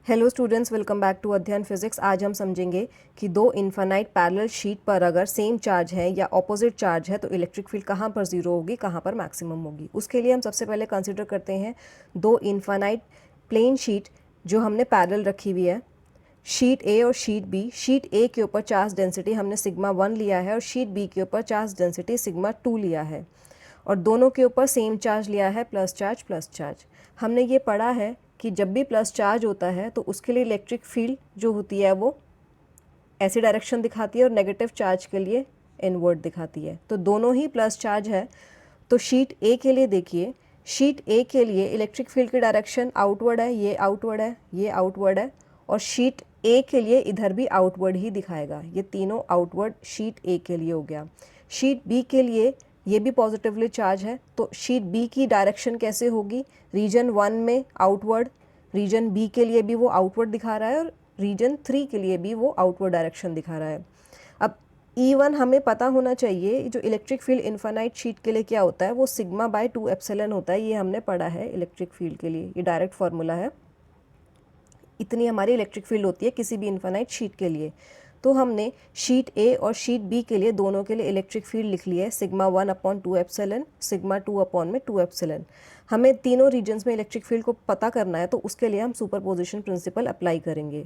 Hello students, welcome back to Adhyayan physics. आज हम समझेंगे कि दो इन्फानाइट पैरेलल शीट पर अगर सेम चार्ज है या ऑपोजिट चार्ज है तो इलेक्ट्रिक फील्ड कहाँ पर जीरो होगी, कहाँ पर मैक्सिमम होगी। उसके लिए हम सबसे पहले कंसिडर करते हैं दो इन्फानाइट प्लेन शीट जो हमने पैरेलल रखी हुई है, शीट ए और शीट बी। शीट ए के ऊपर चार्ज डेंसिटी हमने सिग्मा 1 लिया है और शीट बी के ऊपर चार्ज डेंसिटी सिग्मा 2 लिया है और दोनों के ऊपर सेम चार्ज लिया है, प्लस चार्ज प्लस चार्ज। हमने ये पढ़ा है कि जब भी प्लस चार्ज होता है तो उसके लिए इलेक्ट्रिक फील्ड जो होती है वो ऐसी डायरेक्शन दिखाती है और नेगेटिव चार्ज के लिए इनवर्ट दिखाती है। तो दोनों ही प्लस चार्ज है। तो शीट ए के लिए देखिए, शीट ए के लिए इलेक्ट्रिक फील्ड की डायरेक्शन आउटवर्ड है, ये आउटवर्ड है, ये आउटवर्ड है और शीट ए के लिए इधर भी आउटवर्ड ही दिखाएगा। ये तीनों आउटवर्ड शीट ए के लिए हो गया। शीट बी के लिए ये भी पॉजिटिवली चार्ज है, तो शीट बी की डायरेक्शन कैसे होगी, रीजन 1 में आउटवर्ड, रीजन बी के लिए भी वो आउटवर्ड दिखा रहा है और रीजन 3 के लिए भी वो आउटवर्ड डायरेक्शन दिखा रहा है। अब E1 हमें पता होना चाहिए, जो इलेक्ट्रिक फील्ड इन्फानाइट शीट के लिए क्या होता है, वो सिग्मा बाय 2 एप्सिलॉन होता है। ये हमने पढ़ा है इलेक्ट्रिक फील्ड के लिए, ये डायरेक्ट फार्मूला है। इतनी हमारी इलेक्ट्रिक फील्ड होती है किसी भी इन्फानाइट शीट के लिए। तो हमने शीट ए और शीट बी के लिए दोनों के लिए इलेक्ट्रिक फील्ड लिख ली है, sigma 1 upon 2 epsilon, sigma 2 upon में 2 एप्सिलॉन। हमें तीनों रीजन्स में इलेक्ट्रिक फील्ड को पता करना है, तो उसके लिए हम सुपरपोजिशन प्रिंसिपल अप्लाई करेंगे।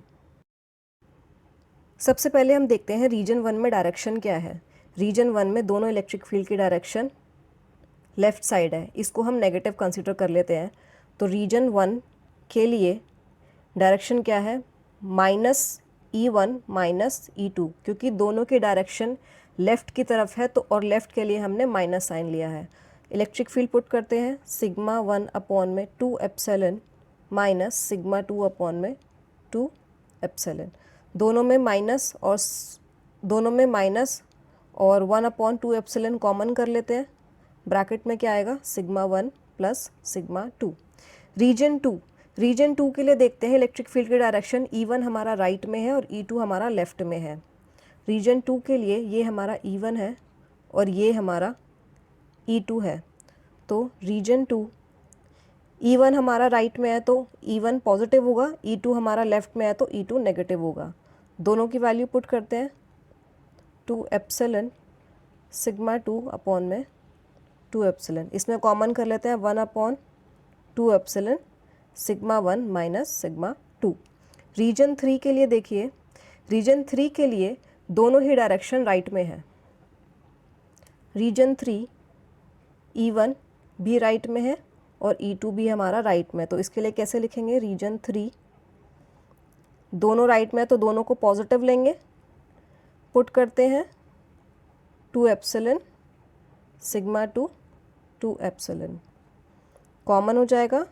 सबसे पहले हम देखते हैं रीजन 1 में डायरेक्शन क्या है। रीजन 1 में दोनों इलेक्ट्रिक फील्ड की डायरेक्शन लेफ्ट साइड है, इसको हम नेगेटिव कंसिडर कर लेते हैं। तो रीजन 1 के लिए डायरेक्शन क्या है, -E1 -E2, क्योंकि दोनों की डायरेक्शन लेफ़्ट की तरफ है तो और लेफ़्ट के लिए हमने माइनस साइन लिया है। इलेक्ट्रिक फील्ड पुट करते हैं, सिग्मा 1 अपॉन में 2 एप्सिलॉन माइनस सिग्मा 2 अपॉन में 2 एप्सिलॉन। दोनों में माइनस और 1 अपॉन 2 एप्सिलॉन कॉमन कर लेते हैं। ब्रैकेट में क्या आएगा, सिग्मा 1 प्लस सिग्मा 2। रीजन 2 के लिए देखते हैं इलेक्ट्रिक फील्ड की डायरेक्शन, E1 हमारा राइट में है और E2 हमारा लेफ्ट में है। रीजन 2 के लिए ये हमारा E1 है और ये हमारा E2 है। तो रीजन 2, E1 हमारा राइट में है तो E1 पॉजिटिव होगा, E2 हमारा लेफ्ट में है तो E2 नेगेटिव होगा। दोनों की वैल्यू पुट करते हैं, 2 एप्सिलॉन सिग्मा 2 अपॉन में 2 एप्सिलॉन। इसमें कॉमन कर लेते हैं, 1 upon 2 epsilon sigma 1 minus sigma 2। Region 3 के लिए देखिए, रीजन 3 के लिए दोनों ही डायरेक्शन राइट में है। रीजन 3 E1 भी राइट में है और E2 भी हमारा राइट में है। तो इसके लिए कैसे लिखेंगे, रीजन 3 दोनों राइट में है तो दोनों को पॉजिटिव लेंगे, पुट करते हैं 2 एप्सिलॉन सिग्मा 2 एप्सिलॉन, कॉमन हो जाएगा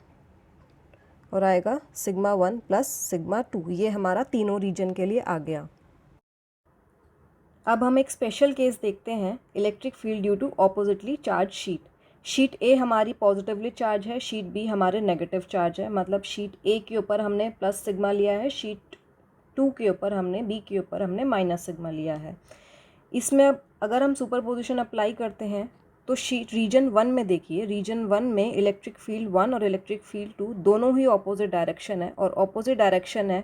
और आएगा सिग्मा 1 प्लस सिग्मा 2। ये हमारा तीनों रीजन के लिए आ गया। अब हम एक स्पेशल केस देखते हैं, electric field due to oppositely charge sheet. Sheet A हमारी पॉजिटिवली चार्ज है, शीट बी हमारे नेगेटिव चार्ज है। मतलब शीट ए के ऊपर हमने प्लस सिग्मा लिया है, शीट 2 के ऊपर हमने, बी के ऊपर हमने माइनस सिग्मा लिया है। इसमें अब अगर हम सुपरपोजिशन अप्लाई करते हैं तो शीट रीजन 1 में देखिए, रीजन 1 में इलेक्ट्रिक फील्ड 1 और इलेक्ट्रिक फील्ड 2 दोनों ही ऑपोजिट डायरेक्शन है और ऑपोजिट डायरेक्शन है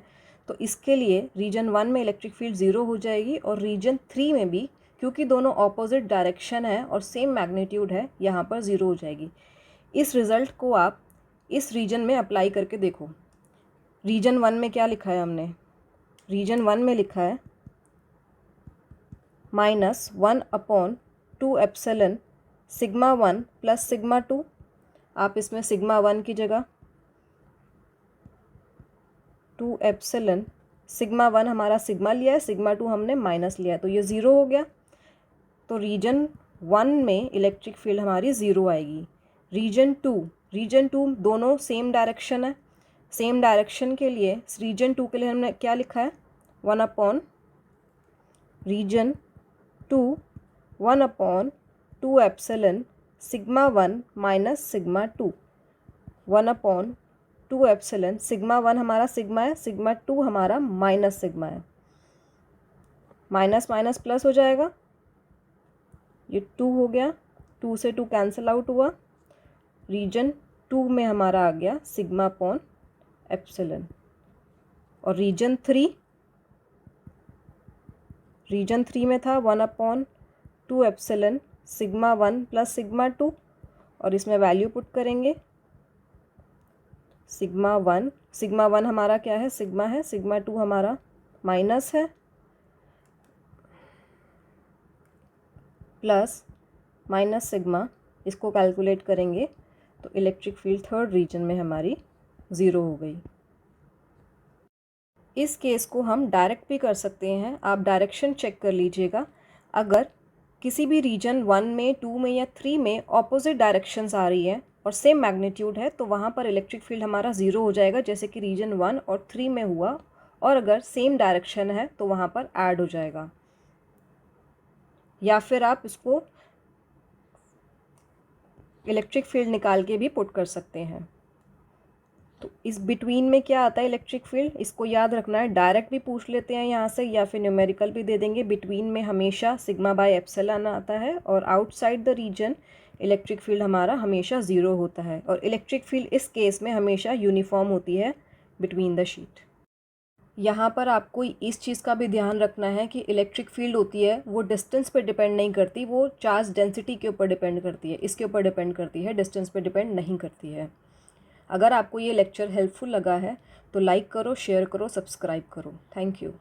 तो इसके लिए रीजन 1 में इलेक्ट्रिक फील्ड 0 हो जाएगी और रीजन 3 में भी, क्योंकि दोनों ऑपोजिट डायरेक्शन है और सेम मैग्नीट्यूड है, यहाँ पर 0 हो जाएगी। इस रिज़ल्ट को आप इस रीजन में अप्लाई करके देखो। रीजन 1 में क्या लिखा है हमने, रीजन 1 में लिखा है -1 upon 2 epsilon sigma 1 plus sigma 2। आप इसमें सिग्मा 1 की जगह 2 एप्सिलॉन सिग्मा 1 हमारा सिग्मा लिया है, सिग्मा 2 हमने माइनस लिया है, तो ये 0 हो गया। तो रीजन 1 में इलेक्ट्रिक फील्ड हमारी 0 आएगी। रीजन 2 दोनों सेम डायरेक्शन है। सेम डायरेक्शन के लिए रीजन 2 के लिए हमने क्या लिखा है, 1 upon region 2 1 upon 2 epsilon sigma 1 minus sigma 2, 1 upon 2 epsilon sigma 1 हमारा सिग्मा है, सिग्मा 2 हमारा माइनस सिग्मा है। माइनस माइनस प्लस हो जाएगा, ये 2 हो गया, 2 से 2 कैंसिल आउट हुआ। रीजन 2 में हमारा आ गया सिग्मा अपॉन एप्सिलॉन। और रीजन 3 में था 1/2 एप्सिलॉन सिग्मा 1 प्लस सिग्मा 2, और इसमें वैल्यू पुट करेंगे। सिग्मा 1 हमारा क्या है, सिग्मा है, सिग्मा 2 हमारा माइनस है, प्लस माइनस सिग्मा, इसको कैलकुलेट करेंगे तो इलेक्ट्रिक फील्ड थर्ड रीजन में हमारी 0 हो गई। इस केस को हम डायरेक्ट भी कर सकते हैं, आप डायरेक्शन चेक कर लीजिएगा। अगर किसी भी रीजन 1 में, 2 में या 3 में ऑपोजिट डायरेक्शंस आ रही है और सेम मैग्नीट्यूड है तो वहाँ पर इलेक्ट्रिक फील्ड हमारा 0 हो जाएगा, जैसे कि रीजन 1 और 3 में हुआ। और अगर सेम डायरेक्शन है तो वहाँ पर ऐड हो जाएगा। या फिर आप इसको इलेक्ट्रिक फील्ड निकाल के भी पुट कर सकते हैं। तो इस बिटवीन में क्या आता है इलेक्ट्रिक फील्ड, इसको याद रखना है। डायरेक्ट भी पूछ लेते हैं यहाँ से या फिर न्यूमेरिकल भी दे देंगे। बिटवीन में हमेशा सिग्मा बाय एप्सिलॉन आता है, और outside the region electric field हमारा हमेशा 0 होता है। और इलेक्ट्रिक फील्ड इस केस में हमेशा यूनिफॉर्म होती है बिटवीन द शीट। यहाँ पर आपको इस चीज़ का भी ध्यान रखना है कि इलेक्ट्रिक फील्ड होती है वो डिस्टेंस पे डिपेंड नहीं करती, वो चार्ज डेंसिटी के ऊपर डिपेंड करती है, इसके ऊपर डिपेंड करती है, डिस्टेंस पे डिपेंड नहीं करती है। अगर आपको ये लेक्चर हेल्पफुल लगा है तो लाइक करो, शेयर करो, सब्सक्राइब करो। Thank you.